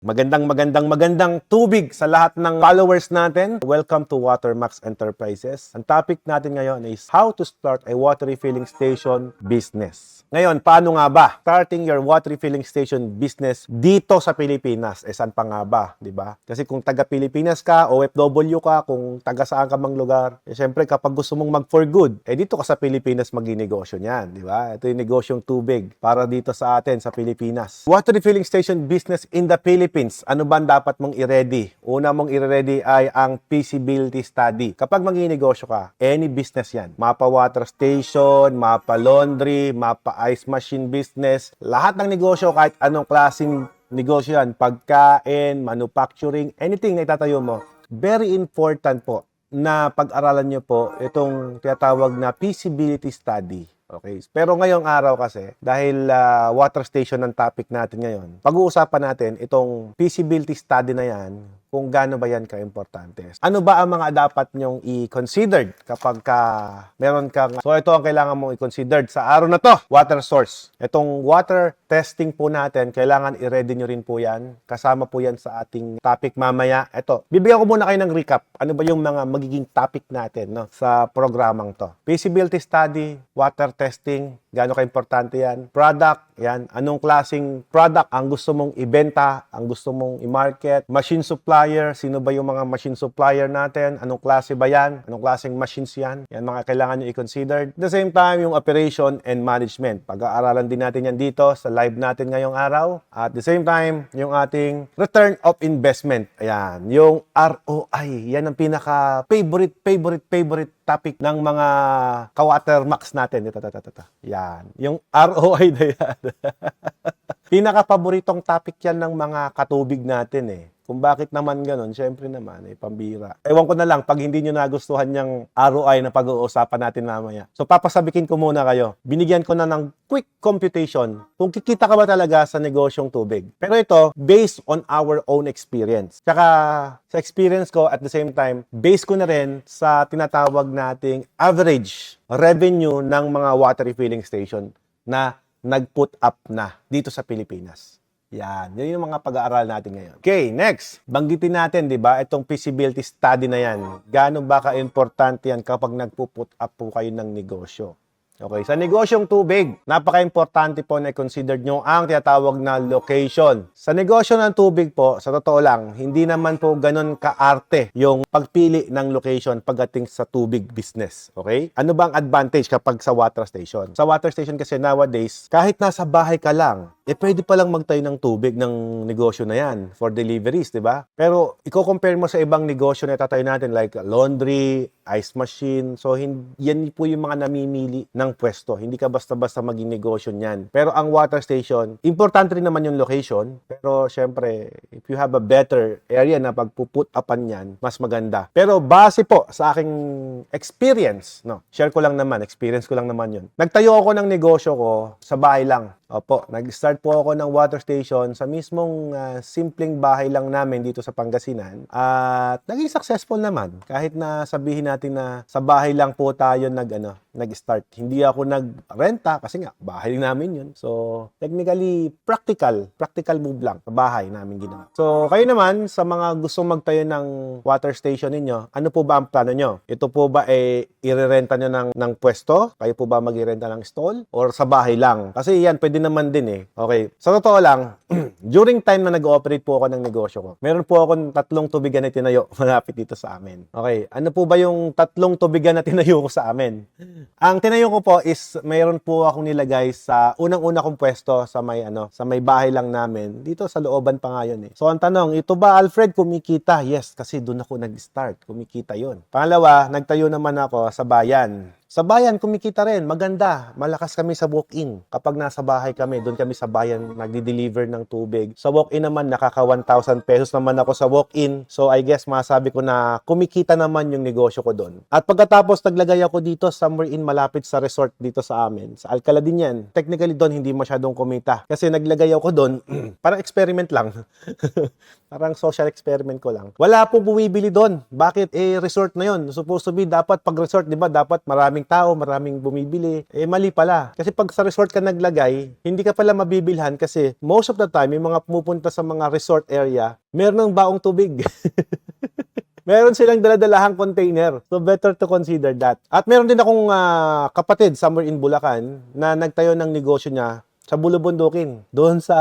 Magandang tubig sa lahat ng followers natin. Welcome to Watermax Enterprises. Ang topic natin ngayon is how to start a water refilling station business. Ngayon, paano nga ba starting your water refilling station business dito sa Pilipinas? Saan pa nga ba, di ba? Kasi kung taga Pilipinas ka, OFW ka, kung taga saan ka mang lugar, syempre kapag gusto mong mag for good, dito ka sa Pilipinas mag-negosyo niyan, di ba? Ito yung negosyong tubig para dito sa atin sa Pilipinas. Water refilling station business in the Philippines. Ano ba dapat mong i-ready? Una mong i-ready ay ang feasibility study. Kapag mag-negosyo ka, any business yan. Mapa water station, mapa laundry, mapa ice machine business, lahat ng negosyo, kahit anong klaseng negosyo yan, pagkain, manufacturing, anything na itatayo mo, very important po na pag-aralan nyo po itong tinatawag na feasibility study. Okay. Pero ngayong araw kasi, dahil water station ang topic natin ngayon, pag-uusapan natin itong feasibility study na yan, kung gaano ba yan ka-importante. Ano ba ang mga dapat nyong i-consider kapag meron kang... So ito ang kailangan mong i-consider sa araw na to, water source. Itong water testing po natin, kailangan i-ready nyo rin po yan. Kasama po yan sa ating topic mamaya. Ito, bibigyan ko muna kayo ng recap. Ano ba yung mga magiging topic natin sa programang to? Feasibility study, water testing, gaano ka-importante yan. Product, yan. Anong klaseng product ang gusto mong ibenta, ang gusto mong i-market. Machine supplier, sino ba yung mga machine supplier natin? Anong klase ba yan? Anong klaseng machines yan? Yan mga kailangan nyo i-consider. At the same time, yung operation and management. Pag-aaralan din natin yan dito sa live natin ngayong araw. At the same time, yung ating return of investment. Ayan. Yung ROI. Yan ang pinaka-favorite topic ng mga ka-Watermax natin. Ito. Yan. Yung ROI na yan. Pinaka-paboritong topic yan ng mga katubig natin Kung bakit naman ganun, syempre naman, pambira. Ewan ko na lang, pag hindi nyo nagustuhan yung ROI na pag-uusapan natin mamaya. So, papasabikin ko muna kayo. Binigyan ko na ng quick computation kung kikita ka ba talaga sa negosyong tubig. Pero ito, based on our own experience. Tsaka, sa experience ko, at the same time, based ko na rin sa tinatawag nating average revenue ng mga water refilling station na nag-put up na dito sa Pilipinas. Yan. Yan yung mga pag-aaral natin ngayon. Okay, next. Banggitin natin, di ba, itong feasibility study na yan. Gaano ba ka-importante yan kapag nagpo-put up po kayo ng negosyo? Okay, sa negosyong tubig, napaka-importante po na i-consider nyo ang tinatawag na location. Sa negosyo ng tubig po, sa totoo lang, hindi naman po ganun kaarte yung pagpili ng location pagdating sa tubig business. Okay? Ano ba ang advantage kapag sa water station? Sa water station kasi nowadays, kahit nasa bahay ka lang, pwede palang magtayo ng tubig ng negosyo na yan for deliveries, di ba? Pero, i-compare mo sa ibang negosyo na tatayo natin like laundry, ice machine. So, yan po yung mga namimili ng pwesto. Hindi ka basta-basta maging negosyo niyan. Pero ang water station, importante rin naman yung location. Pero, syempre, if you have a better area na pagpuput upan yan, mas maganda. Pero, base po sa aking experience, share ko lang naman, experience ko lang naman yun. Nagtayo ako ng negosyo ko sa bahay lang. Opo, nag-start po ako ng water station sa mismong simpleng bahay lang namin dito sa Pangasinan. At naging successful naman. Kahit na sabihin natin na sa bahay lang po tayo nag-start. Hindi ako nag-renta kasi nga, bahay namin yun. So, technically, practical move lang sa bahay namin ginawa. So, kayo naman, sa mga gustong magtayo ng water station ninyo, ano po ba ang plano nyo? Ito po ba irerenta nyo ng pwesto? Kayo po ba mag-irenta ng stall? Or sa bahay lang? Kasi yan, pwede naman din Okay. Sa totoo lang, during time na nag-ooperate po ako ng negosyo ko, meron po akong 3 tubigan na tinayo malapit dito sa amin. Okay. Ano po ba yung 3 tubigan na tinayo ko sa amin? Ang tinayo ko po is mayroon po akong nilagay sa unang-una kong pwesto sa may bahay lang namin. Dito sa looban pa nga yun So ang tanong, ito ba Alfred kumikita? Yes, kasi doon ako nag-start. Kumikita yun. Pangalawa, nagtayo naman ako sa bayan. Sa bayan, kumikita rin. Maganda. Malakas kami sa walk-in. Kapag nasa bahay kami, doon kami sa bayan nagdi-deliver ng tubig. Sa walk-in naman, nakaka 1,000 pesos naman ako sa walk-in. So, I guess, masabi ko na kumikita naman yung negosyo ko doon. At pagkatapos, naglagay ako dito, somewhere in malapit sa resort dito sa amin. Sa Alcala din yan. Technically, doon, hindi masyadong kumita. Kasi naglagay ako doon, parang experiment lang. Parang social experiment ko lang. Wala po bumibili doon. Bakit? Resort na yon. Supposed to be, dapat pag resort, di ba, dapat maraming maraming tao, maraming bumibili. Eh, mali pala. Kasi pag sa resort ka naglagay, hindi ka pala mabibilhan kasi most of the time, yung mga pumupunta sa mga resort area, meron ng baong tubig. Meron silang daladalahang container. So, better to consider that. At meron din akong kapatid somewhere in Bulacan na nagtayo ng negosyo niya sa Bulubundukin. Doon sa,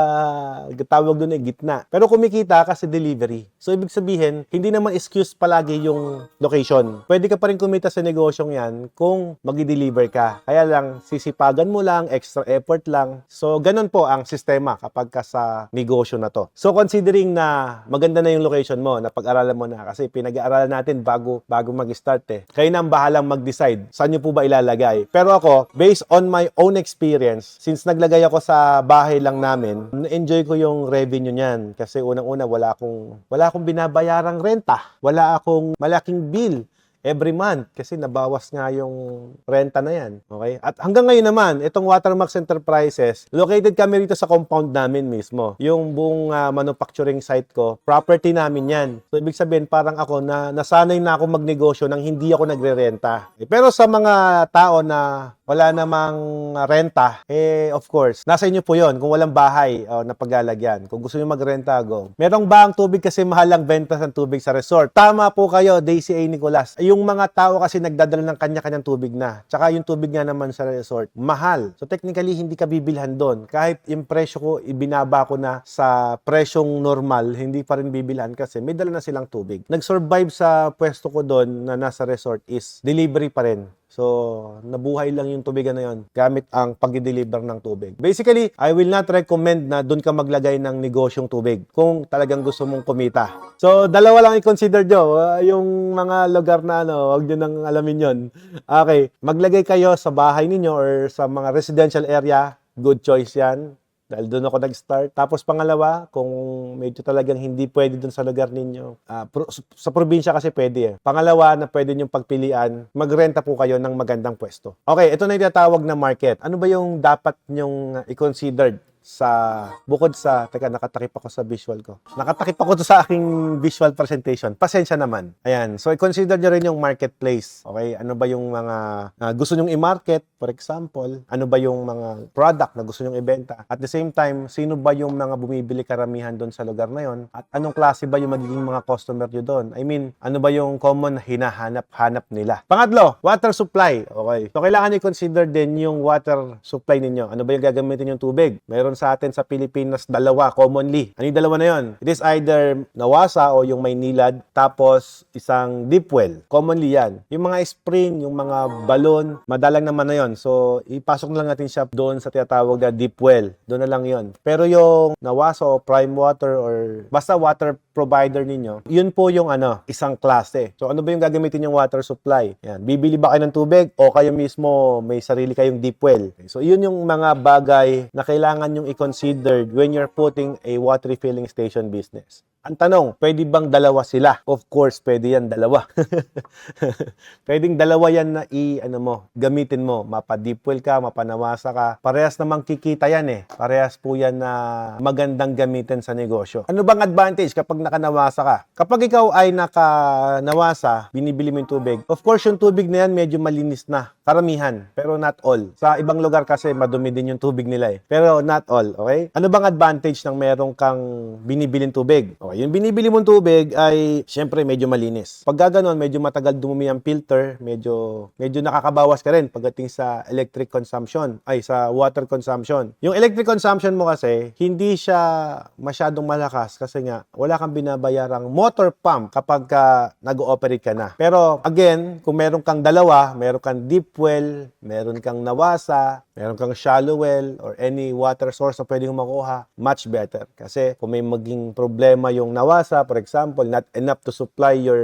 tawag doon gitna. Pero kumikita kasi delivery. So, ibig sabihin, hindi naman excuse palagi yung location. Pwede ka pa rin kumita sa negosyong yan kung mag-deliver ka. Kaya lang, sisipagan mo lang, extra effort lang. So, ganun po ang sistema kapag ka sa negosyo na to. So, considering na maganda na yung location mo, napag-aralan mo na, kasi pinag-aaralan natin bago mag-start eh. Kayo na ang bahalang mag-decide saan nyo po ba ilalagay. Pero ako, based on my own experience, since naglagay ako sa bahay lang namin, na-enjoy ko yung revenue niyan. Kasi unang-una, wala akong binabayarang renta. Wala akong malaking bill every month kasi nabawas nga yung renta na yan. Okay? At hanggang ngayon naman, itong Watermax Enterprises, located kami rito sa compound namin mismo. Yung buong manufacturing site ko, property namin yan. So, ibig sabihin, parang ako na nasanay na ako magnegosyo nang hindi ako nagre-renta. Pero sa mga tao na wala namang renta, eh of course, nasa inyo po yon kung walang bahay na paglalagyan. Kung gusto nyo magrenta, go. Merong ba ang tubig kasi mahal ang benta ng tubig sa resort? Tama po kayo, Daisy A. Nicolas. Yung mga tao kasi nagdadala ng kanya-kanyang tubig na. Tsaka yung tubig nga naman sa resort, mahal. So technically, hindi ka bibilhan doon. Kahit yung presyo ko, ibinaba ko na sa presyong normal, hindi pa rin bibilhan kasi may dala na silang tubig. Nag-survive sa pwesto ko doon na nasa resort is delivery pa rin. So, nabuhay lang yung tubigan na yun gamit ang pag-deliver ng tubig. Basically, I will not recommend na doon ka maglagay ng negosyong tubig kung talagang gusto mong kumita. So, dalawa lang i-consider nyo. Yung mga lugar na huwag nyo nang alamin yon. Okay, maglagay kayo sa bahay ninyo or sa mga residential area. Good choice yan. Dahil doon ako nag-start. Tapos pangalawa, kung medyo talagang hindi pwede doon sa lugar ninyo, sa probinsya kasi pwede eh. Pangalawa na pwede nyong pagpilian, magrenta po kayo ng magandang pwesto. Okay, ito na yung tinatawag na market. Ano ba yung dapat nyong i-consider bukod sa, nakatakip ako sa visual ko. Nakatakip ako sa aking visual presentation. Pasensya naman. Ayan. So, i-consider nyo rin yung marketplace. Okay? Ano ba yung mga gusto nyong i-market, for example? Ano ba yung mga product na gusto nyong ibenta? At the same time, sino ba yung mga bumibili karamihan doon sa lugar na yon? At anong klase ba yung magiging mga customer nyo doon? I mean, ano ba yung common na hinahanap-hanap nila? Pangatlo, water supply. Okay. So, kailangan i-consider din yung water supply ninyo. Ano ba yung gagamitin yung tubig? Meron sa atin sa Pilipinas dalawa commonly. Ano yung dalawa na yon? It is either nawasa o yung may nilad, tapos isang deep well. Commonly yan. Yung mga spring, yung mga balon, madalang naman na yon. So, ipasok na lang natin siya doon sa tinatawag na deep well. Doon na lang yon. Pero yung nawasa o prime water or basta water provider ninyo, yun po yung isang klase. So, ano ba yung gagamitin yung water supply? Yan. Bibili ba kayo ng tubig o kayo mismo may sarili kayong deep well? Okay. So, yun yung mga bagay na kailangan yung i-consider when you're putting a water refilling station business. Ang tanong, pwede bang dalawa sila? Of course, pwede yan dalawa. Pwedeng dalawa yan na gamitin mo. Mapa-deep well ka, mapanawasa ka. Parehas namang kikita yan eh. Parehas po yan na magandang gamitin sa negosyo. Ano bang advantage kapag nakanawasa ka? Kapag ikaw ay nakanawasa, binibili mo yung tubig. Of course, yung tubig na yan medyo malinis na. Karamihan, pero not all. Sa ibang lugar kasi madumi din yung tubig nila eh. Pero not all, okay? Ano bang advantage ng merong kang binibiling tubig? Okay, yung binibili mong tubig ay syempre medyo malinis. Pag ganoon, medyo matagal dumumi ang filter, medyo nakakabawas ka rin pagdating sa electric consumption, sa water consumption. Yung electric consumption mo kasi, hindi siya masyadong malakas kasi nga wala kang binabayarang motor pump kapag nag-ooperate ka na. Pero again, kung meron kang dalawa, meron kang deep well, meron kang nawasa, meron kang shallow well, or any water source na pwedeng makuha, much better. Kasi kung may maging problema yung nawasa, for example, not enough to supply your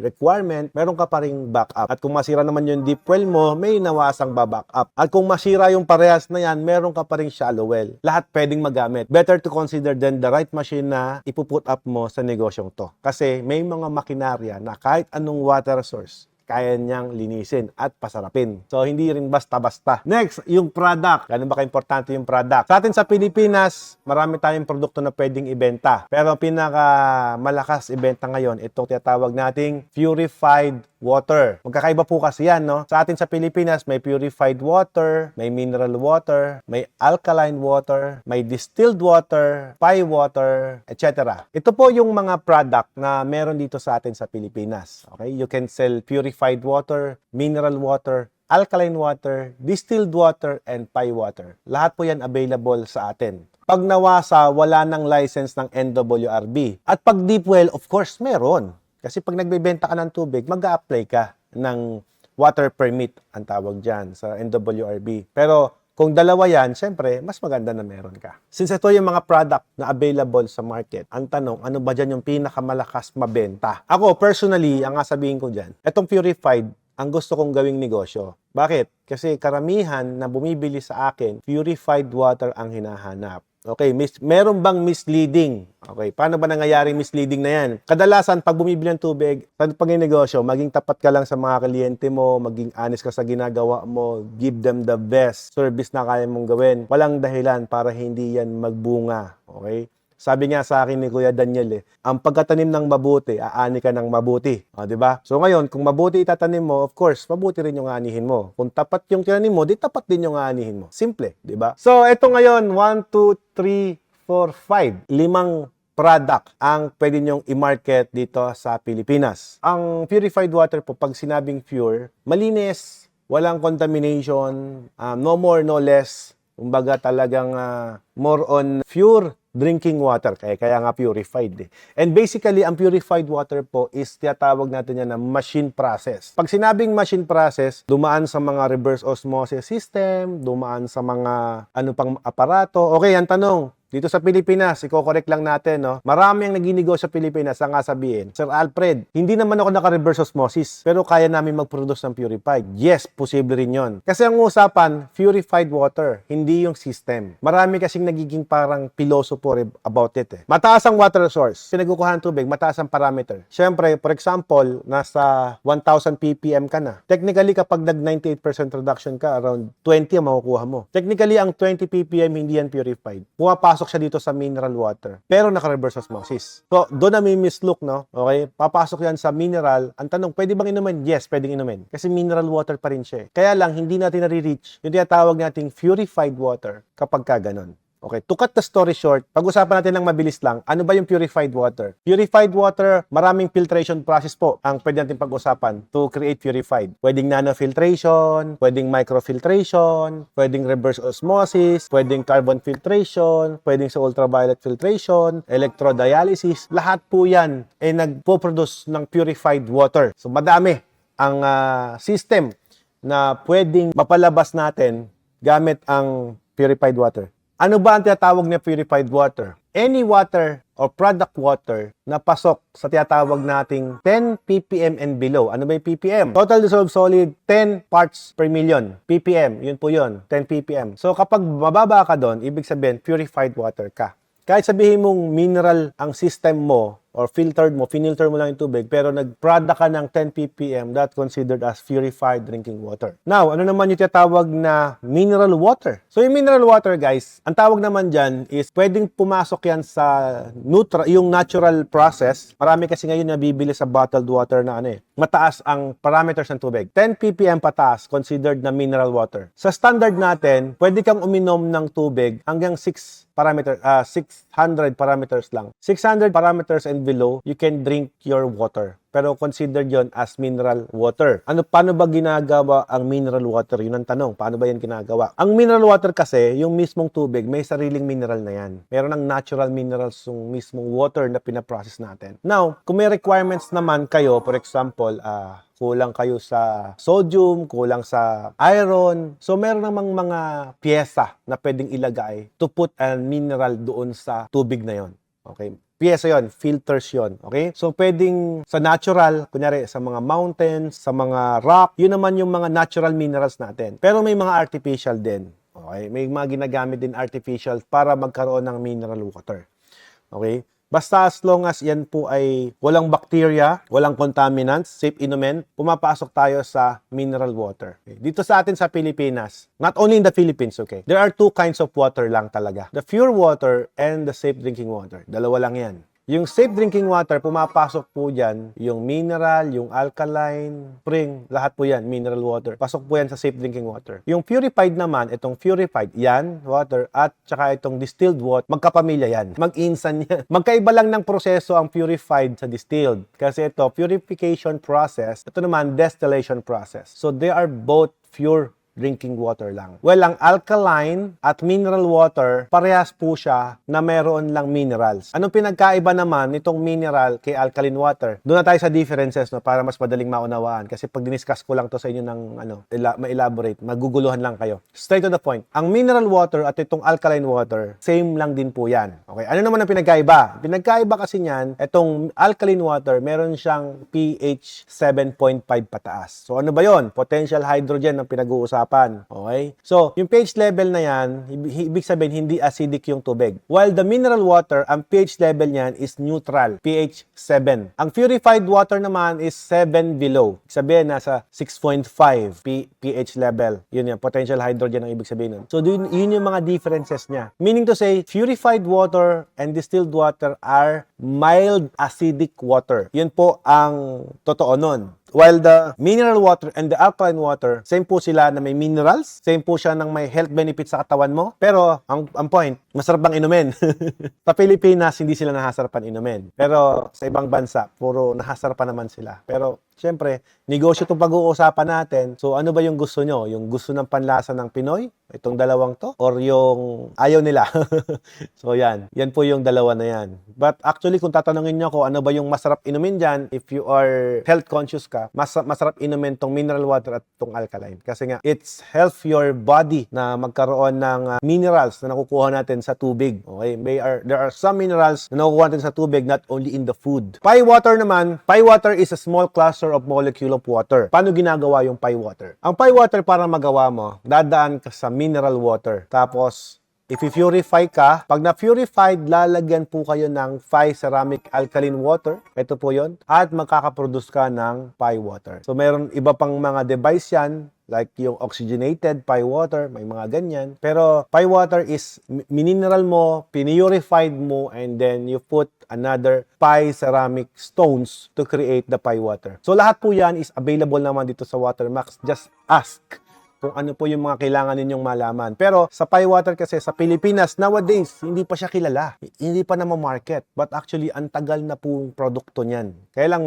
requirement, meron ka pa ring backup. At kung masira naman yung deep well mo, may nawasang ba-backup. At kung masira yung parehas na yan, meron ka pa ring shallow well. Lahat pwedeng magamit. Better to consider then the right machine na ipuput up mo sa negosyong to. Kasi may mga makinarya na kahit anong water source, kaya niyang linisin at pasarapin. So, hindi rin basta-basta. Next, yung product. Ganun ba ka-importante yung product? Sa atin sa Pilipinas, marami tayong produkto na pwedeng ibenta. Pero pinaka malakas ibenta ngayon, itong tinatawag nating purified water. Magkakaiba po kasi yan, no? Sa atin sa Pilipinas, may purified water, may mineral water, may alkaline water, may distilled water, pie water, etc. Ito po yung mga product na meron dito sa atin sa Pilipinas. Okay? You can sell purified water, mineral water, alkaline water, distilled water, and pie water. Lahat po yan available sa atin. Pag nawasa, wala ng license ng NWRB. At pag deep well, of course, meron. Kasi pag nagbebenta ka ng tubig, mag-a-apply ka ng water permit, ang tawag dyan, sa NWRB. Pero kung dalawa yan, syempre, mas maganda na meron ka. Since ito yung mga product na available sa market, ang tanong, ano ba dyan yung pinakamalakas mabenta? Ako, personally, ang sabihin ko dyan, itong purified, ang gusto kong gawing negosyo. Bakit? Kasi karamihan na bumibili sa akin, purified water ang hinahanap. Okay, meron bang misleading? Okay, paano ba nangyayari misleading na yan? Kadalasan, pag bumibili ng tubig, sa pag-negosyo, maging tapat ka lang sa mga kliyente mo, maging honest ka sa ginagawa mo, give them the best service na kaya mong gawin. Walang dahilan para hindi yan magbunga. Okay? Sabi nga sa akin ni Kuya Daniel, ang pagkatanim ng mabuti, aani ka ng mabuti. O, di ba? So ngayon, kung mabuti itatanim mo, of course, mabuti rin yung anihin mo. Kung tapat yung tinanim mo, di tapat din yung anihin mo. Simple, di ba? So, ito ngayon, 1, 2, 3, 4, 5. 5 product ang pwede nyong i-market dito sa Pilipinas. Ang purified water po, pag sinabing pure, malinis, walang contamination, no more, no less. Kumbaga talagang more on pure drinking water, kaya nga purified. And basically, ang purified water po is tinatawag natin yan na machine process. Pag sinabing machine process, dumaan sa mga reverse osmosis system, dumaan sa mga ano pang aparato. Okay, ang tanong, dito sa Pilipinas, iko-correct lang natin, no? Marami ang naginegosyo sa Pilipinas, ang sabihin, Sir Alfred, hindi naman ako naka-reverse osmosis, pero kaya namin mag-produce ng purified. Yes, posible rin yon. Kasi ang usapan, purified water, hindi yung system. Marami kasing nagiging parang pilosopo about it. Mataas ang water source, pinagkukuha ng tubig, mataas ang parameter. Siyempre, for example, nasa 1,000 ppm ka na. Technically, kapag nag-98% reduction ka, around 20 ang makukuha mo. Technically, ang 20 ppm hindi yan purified. Pumapasok siya dito sa mineral water, pero naka-reverse osmosis. So, doon na may mislook, no? Okay? Papasok yan sa mineral. Ang tanong, pwede bang inumin? Yes, pwedeng inumin. Kasi mineral water pa rin siya. Kaya lang, hindi natin nare-reach yung tinatawag nating purified water kapag ka ganon. Okay, to cut the story short, pag-usapan natin ng mabilis lang, ano ba yung purified water? Purified water, maraming filtration process po ang pwede natin pag-usapan to create purified. Pwedeng nanofiltration, pwedeng microfiltration, pwedeng reverse osmosis, pwedeng carbon filtration, pwedeng sa ultraviolet filtration, electrodialysis, lahat po yan ay nagpo-produce ng purified water. So madami ang system na pwedeng mapalabas natin gamit ang purified water. Ano ba ang tinatawag na purified water? Any water or product water na pasok sa tinatawag nating 10 ppm and below. Ano ba yung ppm? Total dissolved solid, 10 parts per million. ppm, yun po yun, 10 ppm. So kapag mababa ka doon, ibig sabihin, purified water ka. Kahit sabihin mong mineral ang system mo, or filtered mo, finilter mo lang yung tubig, pero nag-product ka ng 10 ppm, that's considered as purified drinking water. Now, ano naman yung tinatawag na mineral water? So, yung mineral water, guys, ang tawag naman dyan is pwedeng pumasok yan sa yung natural process. Marami kasi ngayon nabibili sa bottled water na mataas ang parameters ng tubig. 10 ppm pataas, considered na mineral water. Sa standard natin, pwede kang uminom ng tubig hanggang 600 parameters lang. 600 parameters and below, you can drink your water. Pero considered yon as mineral water. Paano ba ginagawa ang mineral water? Yun ang tanong. Paano ba yan ginagawa? Ang mineral water kasi, yung mismong tubig, may sariling mineral na yan. Meron ng natural minerals yung mismong water na pinaprocess natin. Now, kung may requirements naman kayo, for example, kulang kayo sa sodium, kulang sa iron. So, meron namang mga piyesa na pwedeng ilagay to put a mineral doon sa tubig na yon. Okay? Piyesa yon, filters yon. Okay? So, pwedeng sa natural, kunyari sa mga mountains, sa mga rock, yun naman yung mga natural minerals natin. Pero may mga artificial din. Okay? May mga ginagamit din artificial para magkaroon ng mineral water. Okay? Basta as long as yan po ay walang bacteria, walang contaminants, safe inumin, pumapasok tayo sa mineral water. Okay. Dito sa atin sa Pilipinas, not only in the Philippines, okay, there are two kinds of water lang talaga. The pure water and the safe drinking water. Dalawa lang yan. Yung safe drinking water, pumapasok po dyan yung mineral, yung alkaline, spring, lahat po yan, mineral water. Pasok po yan sa safe drinking water. Yung purified naman, itong purified, yan, water, at saka itong distilled water, magkapamilya yan. Mag-insan yan. Magkaiba lang ng proseso ang purified sa distilled. Kasi ito, purification process, ito naman, distillation process. So, they are both pure drinking water lang. Well, ang alkaline at mineral water, parehas po siya na meron lang minerals. Anong pinagkaiba naman nitong mineral kay alkaline water? Doon na tayo sa differences, no, para mas madaling maunawaan. Kasi pag diniscuss ko lang to sa inyo ng ma-elaborate, maguguluhan lang kayo. Straight to the point. Ang mineral water at itong alkaline water, same lang din po yan. Okay, ano naman ang pinagkaiba? Pinagkaiba kasi niyan, itong alkaline water, meron siyang pH 7.5 pataas. So ano ba yon? Potential hydrogen ang pinag-uusapan. Okay? So, yung pH level na yan, ibig sabihin hindi acidic yung tubig. While the mineral water, ang pH level niyan is neutral, pH 7. Ang purified water naman is 7 below. Ibig sabihin, nasa 6.5 pH level. Yun yan, potential hydrogen ang ibig sabihin nun. So, yun yung mga differences niya. Meaning to say, purified water and distilled water are mild acidic water. Yun po ang totoo nun. While the mineral water and the alkaline water, same po sila na may minerals, same po siya ng may health benefits sa katawan mo, pero ang point, masarap bang inumin? Sa Pilipinas, hindi sila nahasarapan inumin. Pero sa ibang bansa, puro nahasarapan naman sila. Pero siyempre, negosyo itong pag-uusapan natin. So ano ba yung gusto nyo? Yung gusto ng panlasa ng Pinoy? Itong dalawang to? Or yung ayaw nila? So yan. Yan po yung dalawa na yan. But actually, kung tatanungin nyo ako, ano ba yung masarap inumin dyan, if you are health conscious ka, masarap inumin tong mineral water at tong alkaline. Kasi nga, it's help your body na magkaroon ng minerals na nakukuha natin sa tubig. Okay? There are some minerals na nakukuha natin sa tubig, not only in the food. Pie water naman, pie water is a small cluster of molecule of water. Paano ginagawa yung pie water? Ang pie water, para magawa mo, dadaan ka sa mineral water. Tapos, if i-purify ka, pag na-purified, lalagyan po kayo ng pie ceramic alkaline water. Ito po yon. At magkakaproduce ka ng pie water. So, meron iba pang mga device yan, like yung oxygenated pie water, may mga ganyan. Pero pie water is mineral mo, pinurified mo, and then you put another pie ceramic stones to create the pie water. So lahat po yan is available naman dito sa Watermax. Just ask kung ano po yung mga kailangan ninyong malaman. Pero sa pie water kasi sa Pilipinas, nowadays, hindi pa siya kilala. Hindi pa na ma-market. But actually, ang tagal na pong produkto niyan. Kaya lang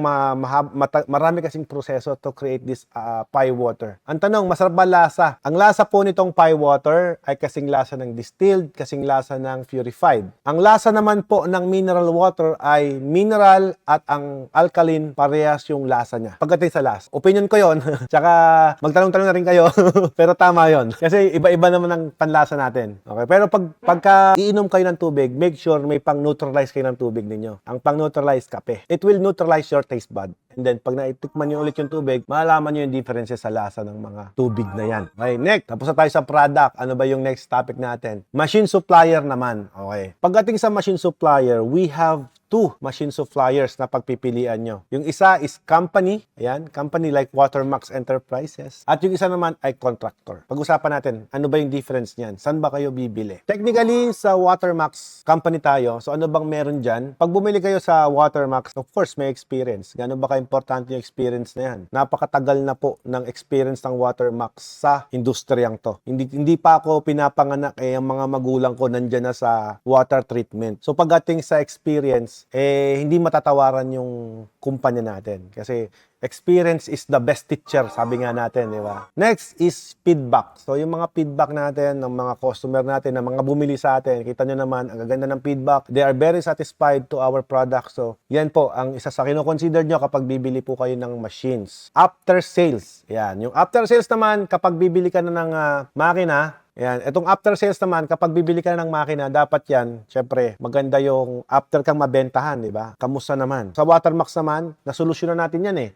marami kasing proseso to create this pie water. Ang tanong, masarap ba lasa? Ang lasa po nitong pie water ay kasing lasa ng distilled, kasing lasa ng purified. Ang lasa naman po ng mineral water ay mineral at ang alkaline, parehas yung lasa niya. Pagdating sa lasa. Opinion ko yon. Tsaka magtanong-tanong na rin kayo. Pero tama yon. Kasi iba-iba naman ang panlasa natin. Okay? Pero pagka iinom kayo ng tubig, make sure may pang-neutralize kayo ng tubig ninyo. Ang pang-neutralize, kape. It will neutralize your taste bud. And then, pag naitikman nyo ulit yung tubig, malalaman nyo yung differences sa lasa ng mga tubig na yan. Okay, next. Tapos na tayo sa product. Ano ba yung next topic natin? Machine supplier naman. Okay. Pagdating sa machine supplier, we have two machine suppliers na pagpipilian nyo. Yung isa is company. Ayan, company like Watermax Enterprises. At yung isa naman ay contractor. Pag-usapan natin, ano ba yung difference niyan? Saan ba kayo bibili? Technically, sa Watermax company tayo. So, ano bang meron dyan? Pag bumili kayo sa Watermax, of course, may experience. Gano'n ba ka-importante yung experience na yan? Napakatagal na po ng experience ng Watermax sa industriyang to. Hindi pa ako pinapanganak, ang mga magulang ko nandyan na sa water treatment. So, pagdating sa experience, hindi matatawaran yung kumpanya natin. Kasi experience is the best teacher, sabi nga natin, di ba? Next is feedback. So, yung mga feedback natin, ng mga customer natin, ng mga bumili sa atin, kita nyo naman, ang gaganda ng feedback. They are very satisfied to our product. So, yan po, ang isa sa kino-consider nyo kapag bibili po kayo ng machines. After sales. Yan. Yung after sales naman, kapag bibili ka na ng makina, yan. Itong after sales naman, kapag bibili ka ng makina, dapat yan, syempre, maganda yung after kang mabentahan, di ba? Kamusta naman? Sa Watermax naman, nasolusyonan natin yan eh.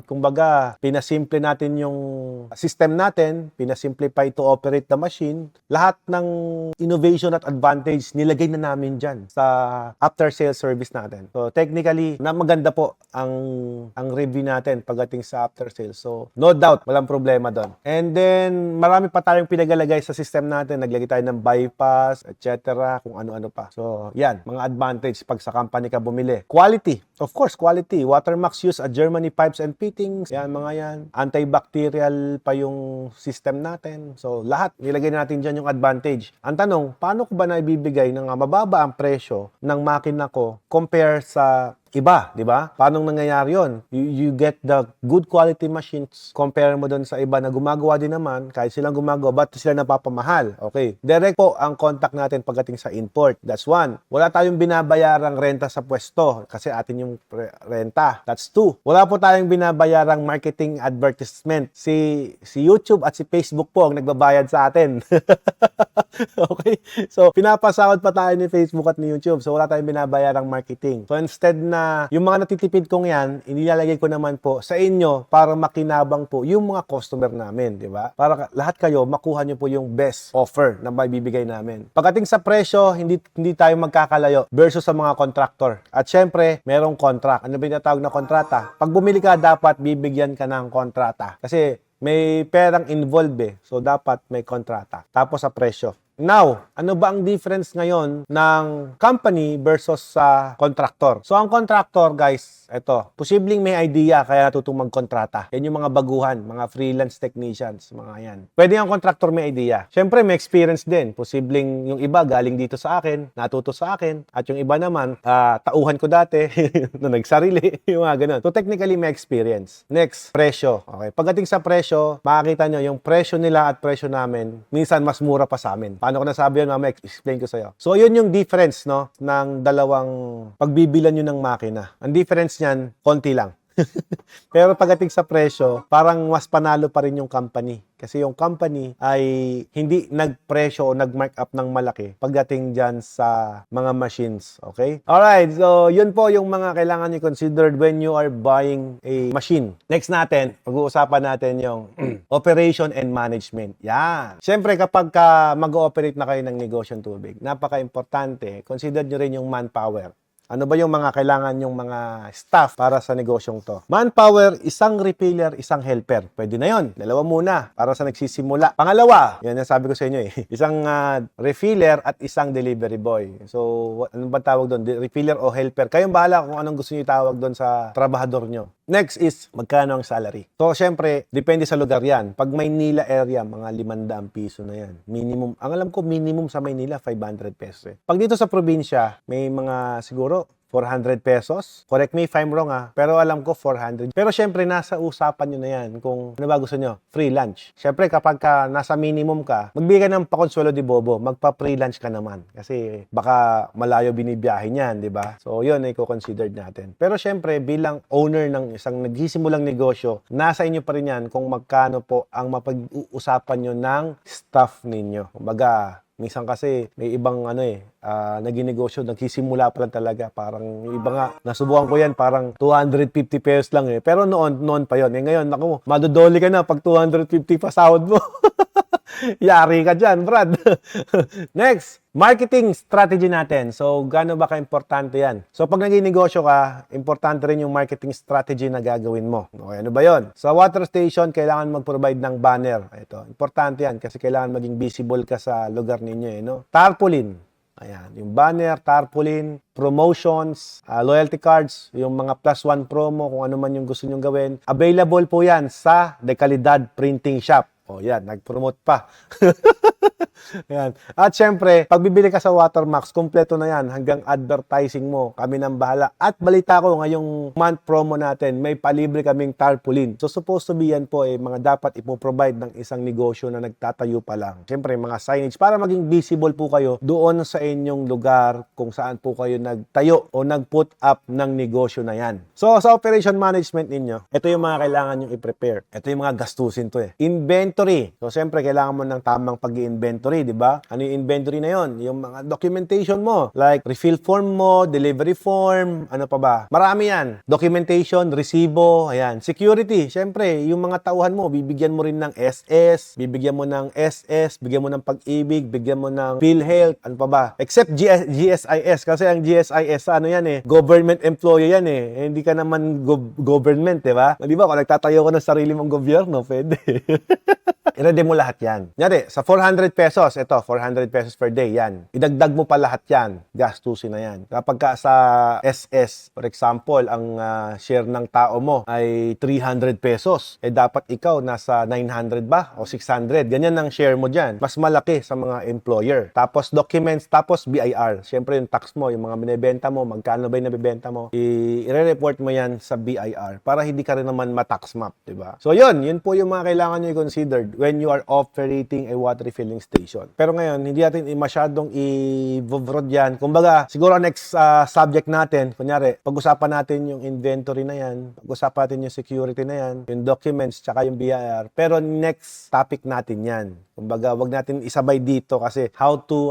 Kumbaga, pinasimple natin yung system natin, pinasimplify to operate the machine. Lahat ng innovation at advantage, nilagay na namin dyan sa after sales service natin. So, technically, maganda po ang review natin pagdating sa after sales. So, no doubt, walang problema doon. And then, marami pa tayong pinagalagay sa sa system natin, naglagay tayo ng bypass, etc. Kung ano-ano pa. So, yan, mga advantage pag sa company ka bumili. Quality. Of course, quality. Watermax use at Germany pipes and fittings. Yan, mga yan. Antibacterial pa yung system natin. So, lahat, nilagay natin dyan yung advantage. Ang tanong, paano ko ba naibibigay ng mababa ang presyo ng makina ko compare sa iba, di ba? Paano nangyayari yun? You get the good quality machines, compare mo doon sa iba na gumagawa din naman, kahit silang gumagawa, ba't sila napapamahal? Okay. Direct po ang contact natin pagdating sa import. That's one. Wala tayong binabayarang renta sa pwesto kasi atin yung renta. That's two. Wala po tayong binabayarang marketing advertisement. Si YouTube at si Facebook po ang nagbabayad sa atin. Okay? So, pinapasahod pa tayo ni Facebook at ni YouTube. So, wala tayong binabayarang marketing. So, instead na yung mga natitipid kong yan, inilalagay ko naman po sa inyo para makinabang po yung mga customer namin, di ba? Para lahat kayo makuha nyo po yung best offer na maibibigay namin. Pagdating sa presyo, hindi tayo magkakalayo versus sa mga contractor. At syempre, merong contract. Ano ba yung natawag na kontrata? Pag bumili ka, dapat bibigyan ka ng kontrata. Kasi may perang involved eh. So, dapat may kontrata. Tapos sa presyo. Now, ano ba ang difference ngayon ng company versus sa contractor? So, ang contractor, guys, ito, posibleng may idea kaya natutong magkontrata. Yan yung mga baguhan, mga freelance technicians, mga yan. Pwede ang contractor may idea. Siyempre, may experience din. Posibleng yung iba galing dito sa akin, natuto sa akin, at yung iba naman, tauhan ko dati, na nagsarili, yung mga ganun. So, technically, may experience. Next, presyo. Okay, pagdating sa presyo, makakita nyo, yung presyo nila at presyo namin, minsan mas mura pa sa amin. Paano ko nasabi yun, mamaya explain ko sa'yo. So, yun yung difference, no, ng dalawang pagbibilan nyo ng makina. Ang difference niyan, konti lang. Pero pagdating sa presyo, parang mas panalo pa rin yung company. Kasi yung company ay hindi nagpresyo o nag-mark up ng malaki pagdating dyan sa mga machines. Okay? Alright, so yun po yung mga kailangan nyo considered when you are buying a machine. Next natin, pag-uusapan natin yung operation and management. Yan. Siyempre, kapag mag-ooperate na kayo ng negosyong tubig, napaka-importante, consider nyo rin yung manpower. Ano ba yung mga kailangan yung mga staff para sa negosyong to? Manpower, isang refiller, isang helper. Pwede na yon. Dalawa muna para sa nagsisimula. Pangalawa, yan yung sabi ko sa inyo eh. Isang refiller at isang delivery boy. So, ano ba tawag doon? Refiller o helper? Kayong bahala kung anong gusto niyo tawag doon sa trabahador nyo. Next is, magkano ang salary? So, syempre, depende sa lugar yan. Pag Maynila area, mga 500 piso na yan. Minimum, ang alam ko, minimum sa Maynila, 500 pesos eh. Pag dito sa probinsya, may mga siguro, 400 pesos. Correct me if I'm wrong pero alam ko 400. Pero syempre, nasa usapan nyo na yan kung ano ba gusto nyo, free lunch. Syempre, kapag nasa minimum ka, magbigay ka ng pakonsuelo di bobo, magpa-free lunch ka naman. Kasi baka malayo binibiyahe niyan, di ba? So, yun ay considered natin. Pero syempre, bilang owner ng isang nagsisimulang negosyo, nasa inyo pa rin yan kung magkano po ang mapag-uusapan nyo ng staff ninyo. Kumbaga, minsan kasi may ibang naginegosyo, nagsisimula pa lang talaga. Parang yung iba nga, nasubukan ko yan, parang 250 pesos lang eh. Pero noon pa yon. Ngayon, naku, madodoli ka na pag 250 pa sahod mo. Yari ka dyan, Brad. Next, marketing strategy natin. So, gaano ba ka-importante yan? So, pag naging-negosyo ka, importante rin yung marketing strategy na gagawin mo. Okay, ano ba yon? Sa water station, kailangan mag-provide ng banner. Ito, importante yan kasi kailangan maging visible ka sa lugar ninyo. No? Tarpaulin. Ayan, yung banner, tarpaulin, promotions, loyalty cards, yung mga +1 promo, kung ano man yung gusto nyong gawin. Available po yan sa Decalidad Printing Shop. O yan, nag-promote pa. Ayan. At syempre, pag bibili ka sa Watermax, kompleto na yan hanggang advertising mo. Kami nang bahala. At balita ko, ngayong month promo natin, may palibre kaming tarpaulin. So, supposed to be yan po mga dapat ipoprovide ng isang negosyo na nagtatayo pa lang. Syempre, mga signage para maging visible po kayo doon sa inyong lugar kung saan po kayo nagtayo o nag-put up ng negosyo na yan. So, sa operation management ninyo, ito yung mga kailangan nyo i-prepare. Ito yung mga gastusin to Inventory. So, syempre, kailangan mo ng tamang pag-i-inventory, di ba? Ano yung inventory na yon? Yung mga documentation mo, like refill form mo, delivery form, ano pa ba? Marami yan. Documentation, resibo, ayan. Security, syempre, yung mga tauhan mo, bibigyan mo rin ng SS, bibigyan mo ng SS, bigyan mo ng pag-ibig, bigyan mo ng PhilHealth, ano pa ba? Except GSIS, kasi ang GSIS, ano yan government employee yan hindi ka naman government, di ba? Di ba, kung nagtatayo ka ng sarili mong gobyerno, pwede. I-ready mo lahat yan. Nyari, sa 400 400 pesos, ito, 400 pesos per day, yan. Idagdag mo pa lahat yan, gastusin na yan. Kapag ka sa SS, for example, ang share ng tao mo ay 300 pesos, eh dapat ikaw nasa 900 ba o 600. Ganyan ang share mo dyan. Mas malaki sa mga employer. Tapos documents, tapos BIR. Siyempre yung tax mo, yung mga binibenta mo, magkano ba yung nabibenta mo, i-report mo yan sa BIR para hindi ka rin naman ma-tax map, diba? So yun po yung mga kailangan nyo i-consider when you are operating a water refilling station. Pero ngayon, hindi natin masyadong i-vovrod yan. Kumbaga, siguro next subject natin, kunyari, pag-usapan natin yung inventory na yan, pag-usapan natin yung security na yan, yung documents, tsaka yung BIR. Pero next topic natin yan. Kumbaga, wag natin isabay dito kasi how to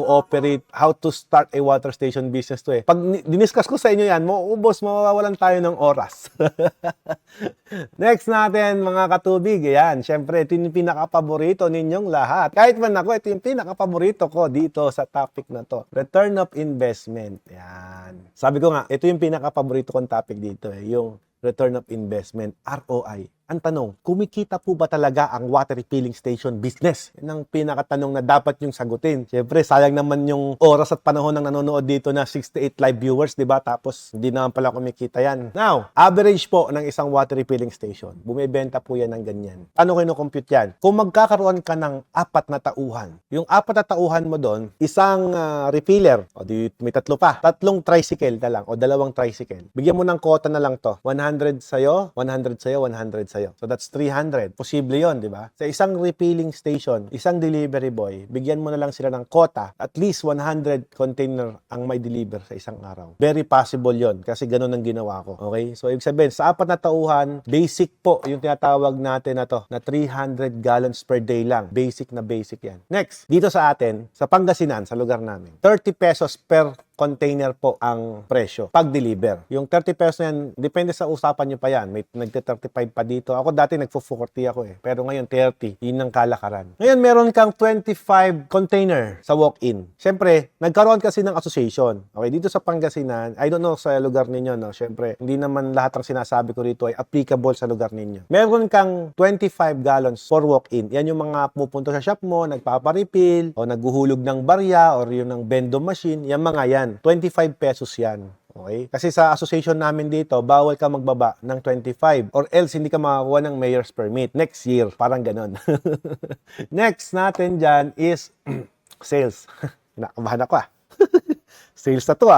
operate, how to start a water station business to eh. Pag diniscuss ko sa inyo yan, mauubos, mawawalan tayo ng oras. Next natin, mga katubig, yan. Siyempre, ito yung pinaka-paborito ninyong lahat. Kahit man ako, ito yung pinaka-paborito ko dito sa topic na to. Return of investment. Yan. Sabi ko nga, ito yung pinaka-paborito kong topic dito eh. Yung return of investment, ROI. Ang tanong, kumikita po ba talaga ang water refilling station business? Yan ang pinakatanong na dapat yung sagutin. Siyempre, sayang naman yung oras at panahon ng nanonood dito na 68 live viewers, di ba? Tapos, hindi naman pala kumikita yan. Now, average po ng isang water refilling station, bumibenta po yan ng ganyan. Ano kino-compute yan? Kung magkakaroon ka ng 4 na tauhan, yung 4 na tauhan mo doon, isang refiller, o di may 3 pa, 3 tricycle na lang, o 2 tricycle. Bigyan mo ng quota na lang to. 100 sa'yo, 100 sa'yo, 100 sa'yo. So that's 300. Posible yon, di ba? Sa isang refilling station, isang delivery boy, bigyan mo na lang sila ng quota, at least 100 container ang may deliver sa isang araw. Very possible yon kasi ganun ang ginawa ko. Okay? So, ibig sabihin, sa 4 na tauhan, basic po yung tinatawag natin na to, na 300 gallons per day lang. Basic na basic yan. Next, dito sa atin, sa Pangasinan, sa lugar namin, 30 pesos per container po ang presyo pag-deliver. Yung 30 pesos yan, depende sa usapan nyo pa yan. May nagte-35 pa dito. Ako dati nagpo-40 ako eh. Pero ngayon 30. Yun ang kalakaran. Ngayon meron kang 25 container sa walk-in. Siyempre, nagkaroon kasi ng association. Okay, dito sa Pangasinan, I don't know sa lugar ninyo, no? Siyempre, hindi naman lahat ng sinasabi ko dito ay applicable sa lugar ninyo. Meron kang 25 gallons for walk-in. Yan yung mga pupunta sa shop mo, nagpaparefill, o naghuhulog ng barya, or yung ng bendo machine. Yan mga yan. 25 pesos yan. Okay? Kasi sa association namin dito, bawal ka magbaba ng 25 or else hindi ka makakuha ng mayor's permit next year. Parang ganon. Next natin dyan is sales. Nakabahan ako Sales na to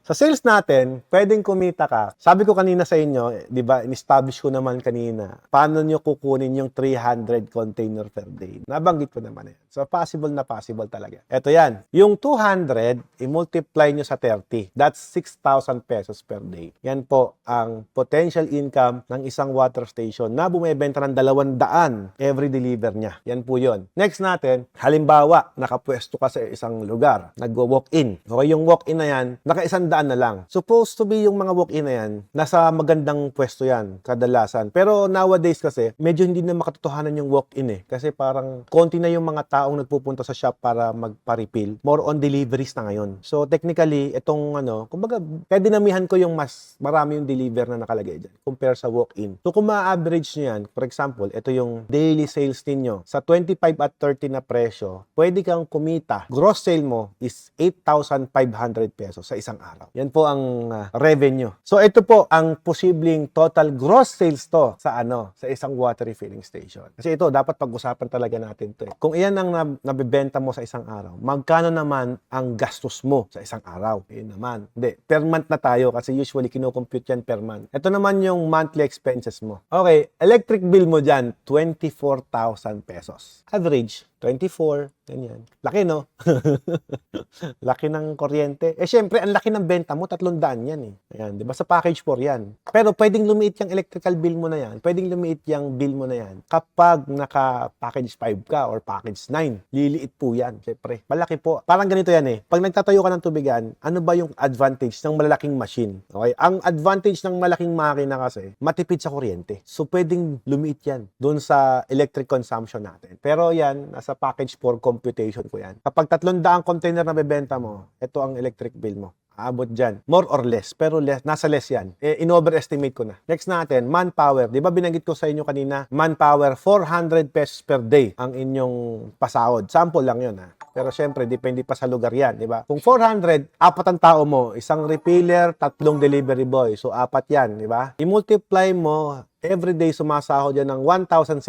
Sa sales natin, pwedeng kumita ka. Sabi ko kanina sa inyo, di ba, in-establish ko naman kanina, paano nyo kukunin yung 300 container per day? Nabanggit ko naman yan. So, possible na possible talaga. Ito yan. Yung 200, i-multiply nyo sa 30. That's 6,000 pesos per day. Yan po ang potential income ng isang water station na bumibenta ng 200 every deliver niya. Yan po yun. Next natin, halimbawa, nakapwesto ka sa isang lugar, nag-walk-in. Okay, yung walk-in na yan, naka-100 na lang. Supposed to be yung mga walk-in na yan, nasa magandang pwesto yan, kadalasan. Pero nowadays kasi, medyo hindi na makatotohanan yung walk-in eh. Kasi parang konti na yung mga taong nagpupunta sa shop para magpa-refill. More on deliveries na ngayon. So technically, itong kumbaga, kaya dinamihan ko yung mas marami yung deliver na nakalagay dyan compare sa walk-in. So kung ma-average nyo yan, for example, ito yung daily sales ninyo. Sa 25 at 30 na presyo, pwede kang kumita. Gross sale mo is 8,500 pesos sa isang araw. Yan po ang revenue. So ito po ang posibleng total gross sales to sa sa isang water refilling station. Kasi ito dapat pag-usapan talaga natin to. Kung iyan ang nabebenta mo sa isang araw, magkano naman ang gastos mo sa isang araw? Ayun naman. Hindi, per month na tayo kasi usually kino-compute yan per month. Ito naman yung monthly expenses mo. Okay, electric bill mo dyan, 24,000 pesos. Average, 24, ganyan. Laki, no? Laki ng kuryente. Eh, syempre, ang laki ng benta mo, 300 yan eh. Ayan, di ba? Sa package 4 yan. Pero pwedeng lumiit yung electrical bill mo na yan. Pwedeng lumiit yung bill mo na yan. Kapag naka-package 5 ka or package 9, liliit po yan. Syempre, malaki po. Parang ganito yan eh. Pag nagtatayo ka ng tubigan, ano ba yung advantage ng malalaking machine? Okay? Ang advantage ng malaking makina kasi, matipid sa kuryente. So, pwedeng lumiit yan doon sa electric consumption natin. Pero yan, nasa package 4 computation ko yan. Kapag 300 container na bebenta mo, ito ang electric bill mo. aabot dyan. More or less, pero nasa less yan. In-overestimate ko na. Next natin, manpower. Di ba binanggit ko sa inyo kanina, manpower, 400 pesos per day ang inyong pasahod. Sample lang yun, ha. Pero syempre, depende pa sa lugar yan, di ba? Kung 400, 4 ang tao mo, isang refiller, 3 delivery boy. So, 4 yan, di ba? I-multiply mo, everyday sumasahod yan ng 1,600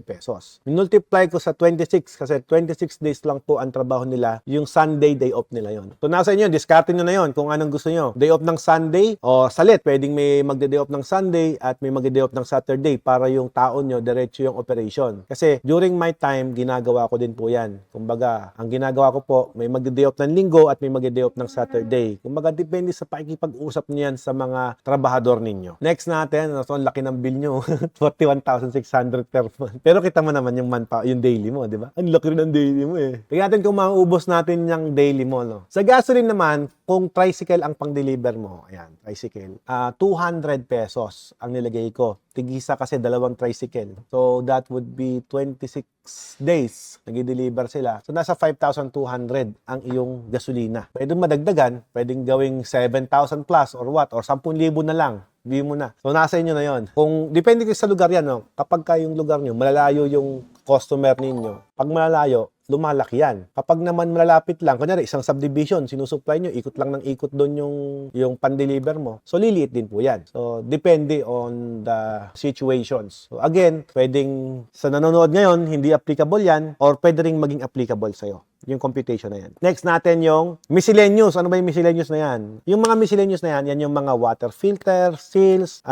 pesos. Minultiply ko sa 26 kasi 26 days lang po ang trabaho nila. Yung Sunday, day off nila yon. So nasa inyo, discardin nyo na yon kung anong gusto nyo. Day off ng Sunday o salit. Pwedeng may magde-day off ng Sunday at may magde-day off ng Saturday para yung taon nyo, diretso yung operation. Kasi during my time, ginagawa ko din po yan. Kumbaga, ang ginagawa ko po, may magde-day off ng Linggo at may magde-day off ng Saturday. Kumbaga, depende sa pakikipag-usap nyo yan sa mga trabahador ninyo. Next natin, ang laki ng bill nyo, 41,600 per month. Pero kita mo naman yung yung daily mo, di ba? Ang laki rin ng daily mo eh. Tingnan natin kung mauubos natin yung daily mo, no? Sa gasoline naman, kung tricycle ang pang-deliver mo, ayan, tricycle, 200 pesos ang nilagay ko. Tigisa kasi 2 tricycle. So, that would be 26 days nag-deliver sila. So, nasa 5,200 ang iyong gasolina. Pwedeng madagdagan, pwedeng gawing 7,000 plus or what, or 10,000 na lang. Hindi mo na. So, nasa inyo na yon. Kung, depende sa lugar yan, no? Kapag yung lugar nyo, malalayo yung customer ninyo. Pag malalayo, lumalaki yan. Kapag naman malalapit lang, kunyari isang subdivision, sinusupply nyo, ikot lang ng ikot doon yung pan-deliver mo. So, liliit din po yan. So, depende on the situations. So, again, pwedeng sa nanonood ngayon, hindi applicable yan, or pwede ring maging applicable sa'yo. Yung computation na yan. Next natin yung miscellaneous. Ano ba yung miscellaneous na yan? Yung mga miscellaneous na yan, yan yung mga water filter, seals,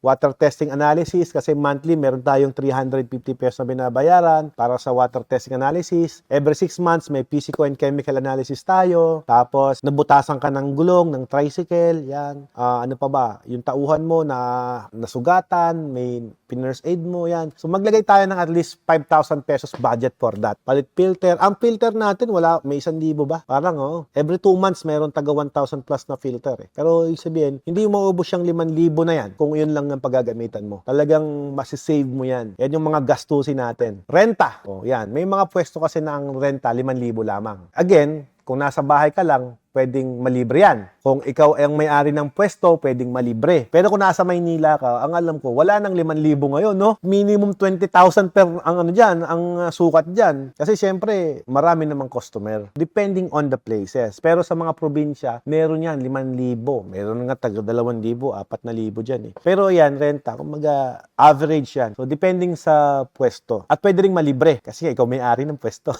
water testing analysis, kasi monthly meron tayong 350 pesos na binabayaran para sa water testing analysis. Every 6 months, may physical and chemical analysis tayo. Tapos, nabutasan ka ng gulong, ng tricycle, yan. Ano pa ba? Yung tauhan mo na nasugatan, may nurse aid mo, yan. So, maglagay tayo ng at least 5,000 pesos budget for that. Palit filter. Ang filter natin, may 1,000 ba? Parang, every 2 months, meron taga 1,000 plus na filter eh. Pero, ibig sabihin, hindi mo maubos yung 5,000 na yan kung yun lang ang paggagamitan mo. Talagang masisave mo yan. Yan yung mga gastusin natin. Renta. Yan. May mga pwesto kasi na ang renta, 5,000 lamang. Again, kung nasa bahay ka lang, pwedeng malibre yan. Kung ikaw ang may-ari ng pwesto, pwedeng malibre. Pero kung nasa Maynila ka, ang alam ko, wala nang 5,000 ngayon, no? Minimum 20,000 per ang sukat dyan. Kasi syempre, marami namang customer. Depending on the places. Pero sa mga probinsya, meron yan 5,000. Meron nga taga 2,000, 4,000 dyan eh. Pero yan, renta, kumaga average yan. So, depending sa pwesto. At pwede ring malibre. Kasi ikaw may-ari ng pwesto.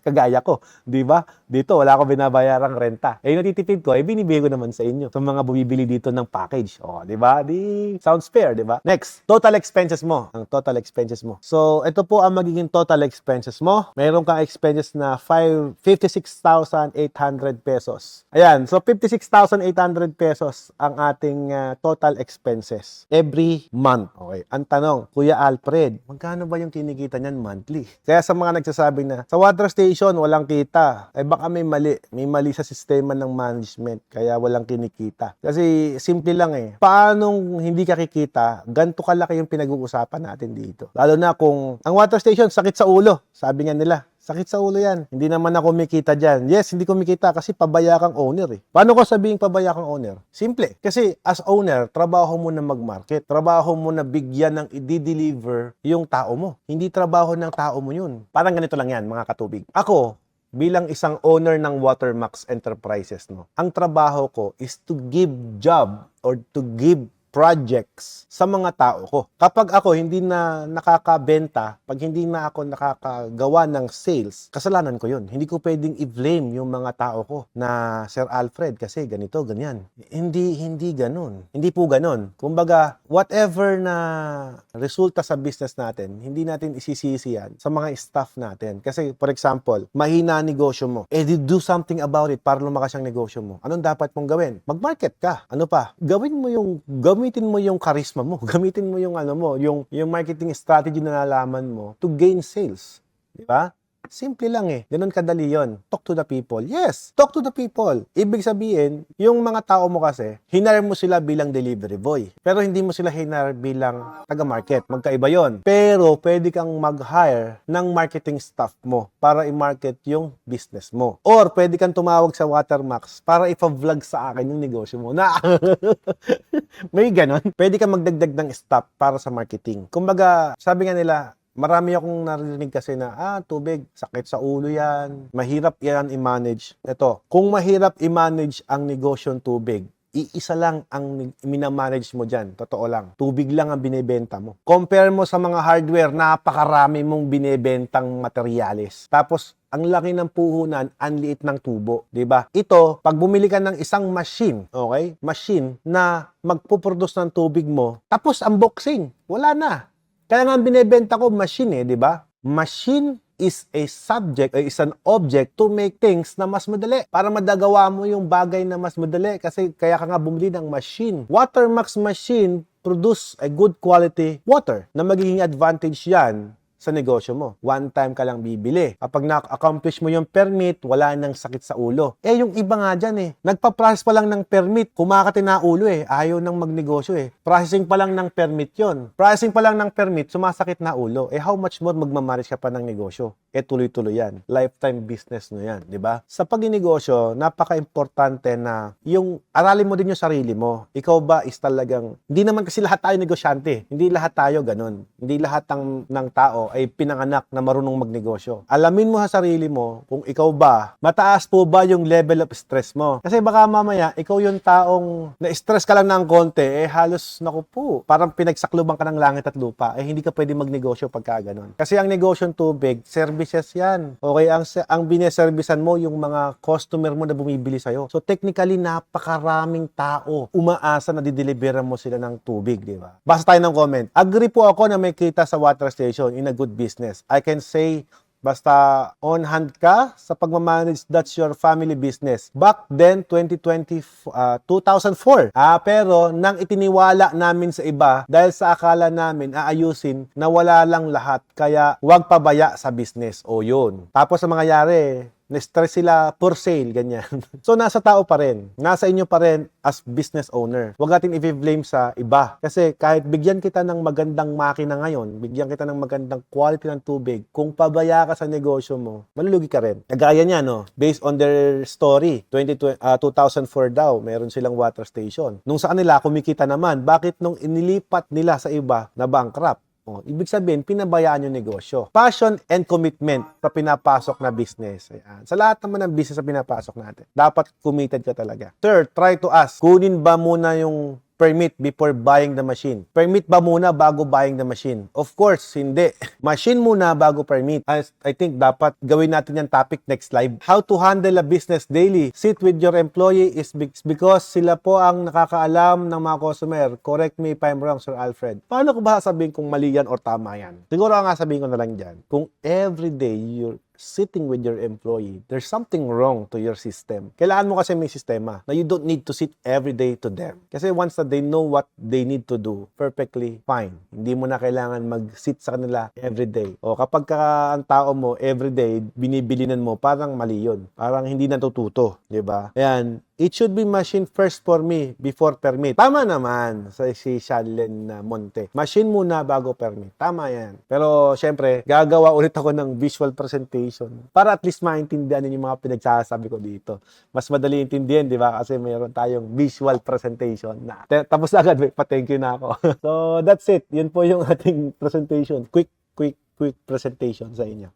Kagaya ko, di ba? Dito, wala akong binabayarang renta. Yung natitipid ko, binibigay ko naman sa inyo. Sa mga bumibili dito ng package. Di ba? Sounds fair, di ba? Next, total expenses mo. Ang total expenses mo. So, ito po ang magiging total expenses mo. Meron kang expenses na 56,800 pesos. Ayan, so 56,800 pesos ang ating total expenses every month. Okay, ang tanong, Kuya Alfred, magkano ba yung kinikita niyan monthly? Kaya sa mga nagsasabi na, sa water station, walang kita. Baka may mali. May mali sa sistema ng management. Kaya walang kinikita. Kasi simple lang eh. Paano hindi ka kikita, ganito kalaki yung pinag-uusapan natin dito. Lalo na kung ang water station, sakit sa ulo. Sabi nga nila, sakit sa ulo yan. Hindi naman ako kumikita dyan. Yes, hindi kumikita kasi pabaya kang owner eh. Paano ko sabihing pabaya kang owner? Simple. Kasi as owner, trabaho mo na mag-market. Trabaho mo na bigyan ng i-deliver yung tao mo. Hindi trabaho ng tao mo yun. Parang ganito lang yan, mga katubig. Ako, bilang isang owner ng Watermax Enterprises, no, ang trabaho ko is to give job or to give projects sa mga tao ko. Kapag ako hindi na nakakabenta, pag hindi na ako nakakagawa ng sales, kasalanan ko yun. Hindi ko pwedeng i-blame yung mga tao ko na Sir Alfred kasi ganito, ganyan. Hindi ganun. Hindi po ganun. Kumbaga, whatever na resulta sa business natin, hindi natin isisisi yan sa mga staff natin. Kasi, for example, mahina ang negosyo mo. Do something about it para lumakas ang negosyo mo. Anong dapat mong gawin? Mag-market ka. Ano pa? Gamitin mo yung charisma mo. Gamitin mo yung yung marketing strategy na nalaman mo to gain sales. Di ba? Simple lang eh. Ganun kadali yon. Talk to the people. Yes, talk to the people. Ibig sabihin, yung mga tao mo kasi, hinire mo sila bilang delivery boy. Pero hindi mo sila hinire bilang taga-market. Magkaiba yon. Pero pwede kang mag-hire ng marketing staff mo para i-market yung business mo. Or pwede kang tumawag sa Watermax para ipa-vlog sa akin yung negosyo mo. Na may ganon. Pwede kang magdagdag ng staff para sa marketing. Kumbaga, sabi nga nila, marami akong narinig kasi na, tubig, sakit sa ulo yan, mahirap yan i-manage. Ito, kung mahirap i-manage ang negosyong tubig, iisa lang ang minamanage mo dyan. Totoo lang. Tubig lang ang binebenta mo. Compare mo sa mga hardware, napakarami mong binebentang materyales. Tapos, ang laki ng puhunan, ang liit ng tubo. 'Di ba? Ito, pag bumili ka ng isang machine, okay? Machine na magpuproduce ng tubig mo, tapos unboxing, wala na. Kaya nga ang binebenta ko, machine di ba? Machine is a subject, is an object to make things na mas madali. Para madagawa mo yung bagay na mas madali. Kasi kaya ka nga bumili ng machine. Watermax machine produce a good quality water na magiging advantage yan sa negosyo mo. One time ka lang bibili. Kapag na-accomplish mo yung permit, wala nang sakit sa ulo. Yung iba nga dyan nagpa-process pa lang ng permit, kumakati na ulo ayaw nang magnegosyo Processing pa lang ng permit yon. Processing pa lang ng permit, sumasakit na ulo. How much more magmamanage ka pa ng negosyo? Tuloy-tuloy yan. Lifetime business no yan, di ba? Sa pagnegosyo, napaka-importante na yung aralin mo din yung sarili mo. Ikaw ba is talagang, hindi naman kasi lahat tayo negosyante. Hindi lahat tayo ganun. Hindi lahat ng tao ay pinanganak na marunong magnegosyo. Alamin mo sa sarili mo kung ikaw ba, mataas po ba yung level of stress mo. Kasi baka mamaya, ikaw yung taong na-stress ka lang ng konti, halos, naku po, parang pinagsakluban ka ng langit at lupa, hindi ka pwede magnegosyo pagka ganun. Kasi ang negosyong tubig, services yan. Okay, ang biniservisan mo, yung mga customer mo na bumibili sa'yo. So technically, napakaraming tao umaasa na dideliveran mo sila ng tubig, di ba? Basta tayo ng comment. Agree po ako na may kita sa water station in a good business. I can say, basta on hand ka sa pagmamanage, that's your family business. Back then, 2004. Pero nang itiniwala namin sa iba, dahil sa akala namin aayusin, nawala lang lahat. Kaya wag pabaya sa business. O yun. Tapos ang mangyayari, na-stress sila for sale, ganyan. So, nasa tao pa rin. Nasa inyo pa rin as business owner. Huwag natin i-blame sa iba. Kasi kahit bigyan kita ng magandang makina ngayon, bigyan kita ng magandang quality ng tubig, kung pabaya ka sa negosyo mo, malulugi ka rin. Kagaya niya, based on their story, 2004 daw, meron silang water station. Nung sa kanila, kumikita naman. Bakit nung inilipat nila sa iba, na bankrupt? Ibig sabihin, pinabayaan yung negosyo. Passion and commitment sa pinapasok na business. Ayan. Sa lahat naman ng business na pinapasok natin, dapat committed ka talaga. Third, try to ask, kunin ba muna yung permit before buying the machine? Permit ba muna bago buying the machine? Of course, hindi. Machine muna bago permit. I think dapat gawin natin yung topic next live. How to handle a business daily. Sit with your employee is because sila po ang nakakaalam ng mga customer. Correct me if I'm wrong, Sir Alfred. Paano ko ba sasabihin kung mali yan or tama yan? Siguro ang sabihin ko na lang dyan, kung everyday you're sitting with your employee, there's something wrong to your system. Kailangan mo kasi may sistema na you don't need to sit every day to them. Kasi once that they know what they need to do, perfectly fine. Hindi mo na kailangan mag-sit sa kanila every day. Kapag ang tao mo every day, binibilinan mo, parang mali yun. Parang hindi natututo, di ba? Ayan. It should be machine first for me before permit. Tama naman sa si Shallen Monte. Machine muna bago permit. Tama yan. Pero syempre, gagawa ulit ako ng visual presentation para at least maintindihan niyo yung mga pinagsasabi ko dito. Mas madali intindihan, di ba? Kasi mayroon tayong visual presentation na. Tapos agad, pa-thank you na ako. So, that's it. Yun po yung ating presentation. Quick presentation sa inyo.